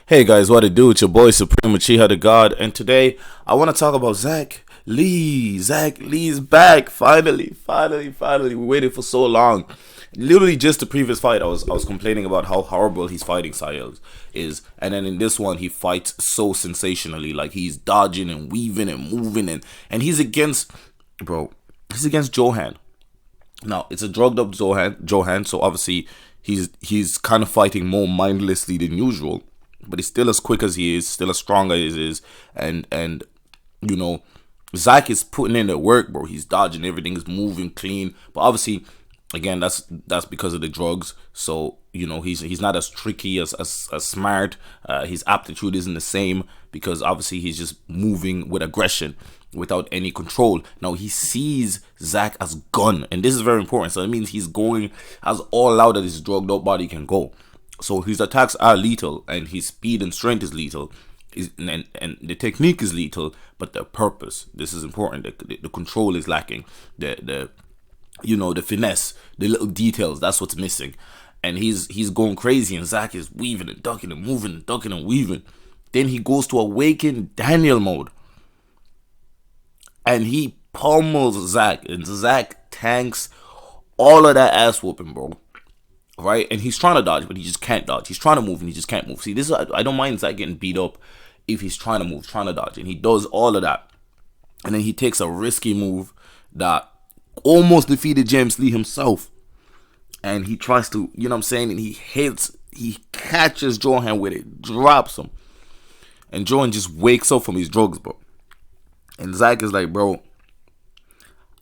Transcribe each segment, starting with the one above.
Hey guys, what it do? It's your boy Supreme Uchiha the God, and today I want to talk about Zack Lee. Zack Lee's back, finally. We waited for so long. Literally, just the previous fight, I was complaining about how horrible his fighting style is, and then in this one, he fights so sensationally. Like he's dodging and weaving and moving, and he's against, bro. He's against Johan. Now it's a drugged up Johan, so obviously he's kind of fighting more mindlessly than usual, but he's still as quick as he is, still as strong as he is, and you know, Zack is putting in the work, bro. He's dodging, everything is moving clean, but obviously, again, that's because of the drugs. So you know, he's not as tricky as smart. His aptitude isn't the same because obviously he's just moving with aggression without any control. Now he sees Zack as gun, and this is very important. So it means he's going as all out that his drugged up body can go. So his attacks are lethal, and his speed and strength is lethal, and the technique is lethal, but the purpose, this is important. The control is lacking. The you know, the finesse, the little details, that's what's missing. And he's going crazy, and Zack is weaving and ducking and moving and ducking and weaving. Then he goes to awaken Daniel mode, and he pummels Zack, and Zack tanks all of that ass whooping, bro. Right? And he's trying to dodge, but he just can't dodge. He's trying to move, and he just can't move. See, this is, I don't mind Zack getting beat up if he's trying to move, trying to dodge, and he does all of that. And then he takes a risky move that almost defeated James Lee himself. And he tries to, you know what I'm saying, and he catches Johan with it, drops him. And Johan just wakes up from his drugs, bro. And Zack is like, bro,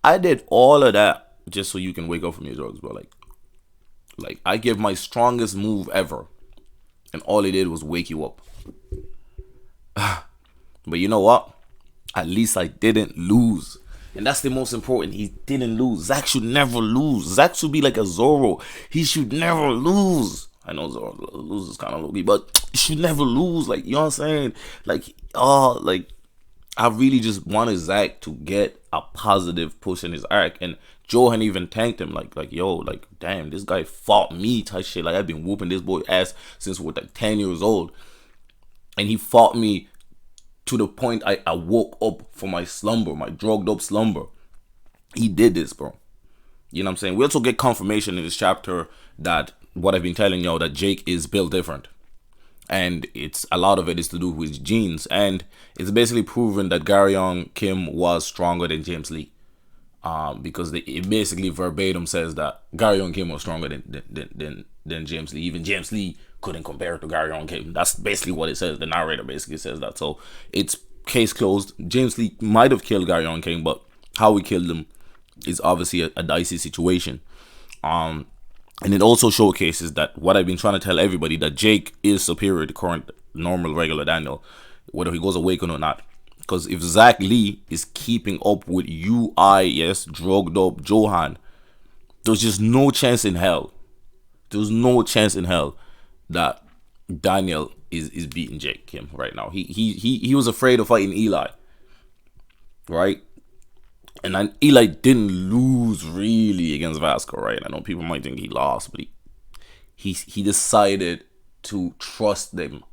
I did all of that just so you can wake up from your drugs, bro. Like I give my strongest move ever, and all it did was wake you up. But you know what? At least I didn't lose. And that's the most important. He didn't lose. Zack should never lose. Zack should be like a Zoro. He should never lose. I know Zoro loses kind of low-key, but he should never lose. Like, you know what I'm saying? Like, I really just wanted Zack to get a positive push in his arc. And Johan even thanked him, like, yo, like, damn, this guy fought me type shit. Like, I've been whooping this boy ass since we're like 10 years old. And he fought me to the point I woke up from my slumber, my drugged up slumber. He did this, bro. You know what I'm saying? We also get confirmation in this chapter that what I've been telling y'all, that Jake is built different. And it's a lot of it is to do with his genes. And it's basically proven that Garyon Kim was stronger than James Lee. Because it basically verbatim says that Garyon Kim was stronger than James Lee. Even James Lee couldn't compare to Garyon Kim. That's basically what it says. The narrator basically says that. So it's case closed. James Lee might have killed Garyon Kim, but how he killed him is obviously a dicey situation. And it also showcases that what I've been trying to tell everybody, that Jake is superior to current normal regular Daniel, whether he goes awakened or not. Because if Zack Lee is keeping up with yes, drugged up Johan, there's just no chance in hell. There's no chance in hell that Daniel is beating Jake Kim right now. He was afraid of fighting Eli, right? And then Eli didn't lose really against Vasco, right? I know people might think he lost, but he decided to trust them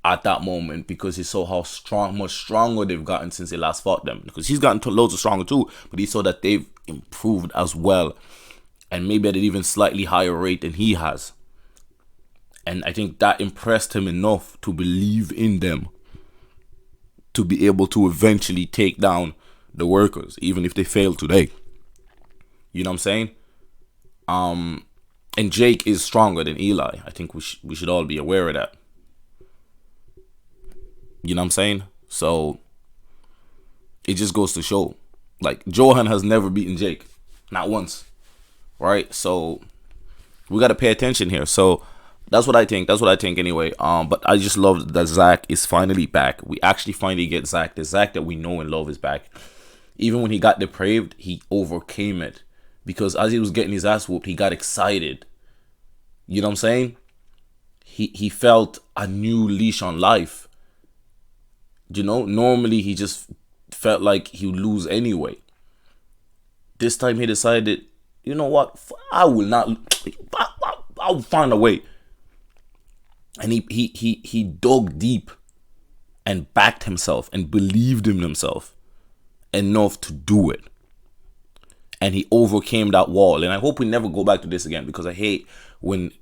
at that moment because he saw how much stronger they've gotten since they last fought them. Because he's gotten loads of stronger too, but he saw that they've improved as well, and maybe at an even slightly higher rate than he has. And I think that impressed him enough to believe in them, to be able to eventually take down the workers, even if they fail today. You know what I'm saying? And Jake is stronger than Eli. I think we should all be aware of that. You know what I'm saying? So it just goes to show, like, Johan has never beaten Jake, not once, right? So we got to pay attention here. So that's what I think. That's what I think anyway. But I just love that Zack is finally back. We actually finally get Zack. The Zack that we know and love is back. Even when he got depraved, he overcame it. Because as he was getting his ass whooped, he got excited. You know what I'm saying? He felt a new leash on life. You know, normally he just felt like he would lose anyway. This time he decided, you know what? I will not. I'll find a way. And he dug deep and backed himself and believed in himself enough to do it. And he overcame that wall. And I hope we never go back to this again, because I hate when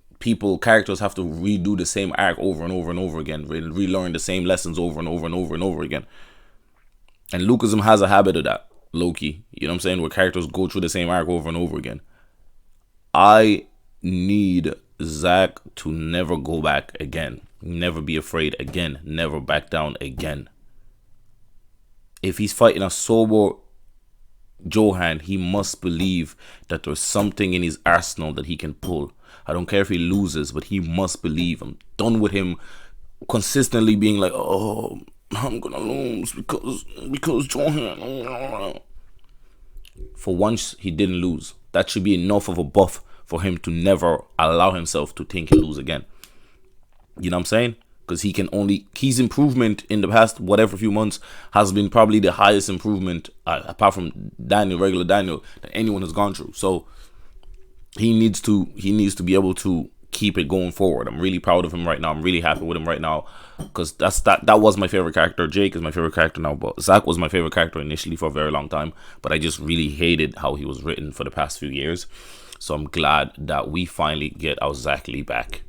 characters have to redo the same arc over and over and over again, relearn the same lessons over and over and over and over again. And Lucasm has a habit of that, low-key. You know what I'm saying? Where characters go through the same arc over and over again. I need Zack to never go back again. Never be afraid again. Never back down again. If he's fighting a sober Johan, he must believe that there's something in his arsenal that he can pull. I don't care if he loses, but he must believe. I'm done with him consistently being like, oh, I'm gonna lose because Johan. For once, he didn't lose. That should be enough of a buff for him to never allow himself to think he'll lose again. You know what I'm saying? Because his improvement in the past whatever few months has been probably the highest improvement apart from regular Daniel, that anyone has gone through. So he needs to be able to keep it going forward. I'm really proud of him right now. I'm really happy with him right now, because that was my favorite character. Jake is my favorite character now, but Zack was my favorite character initially for a very long time, but I just really hated how he was written for the past few years. So I'm glad that we finally get our Zack Lee back.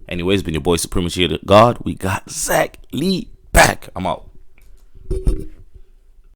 Anyways, been your boy Supremacy God. We got Zack Lee back. I'm out.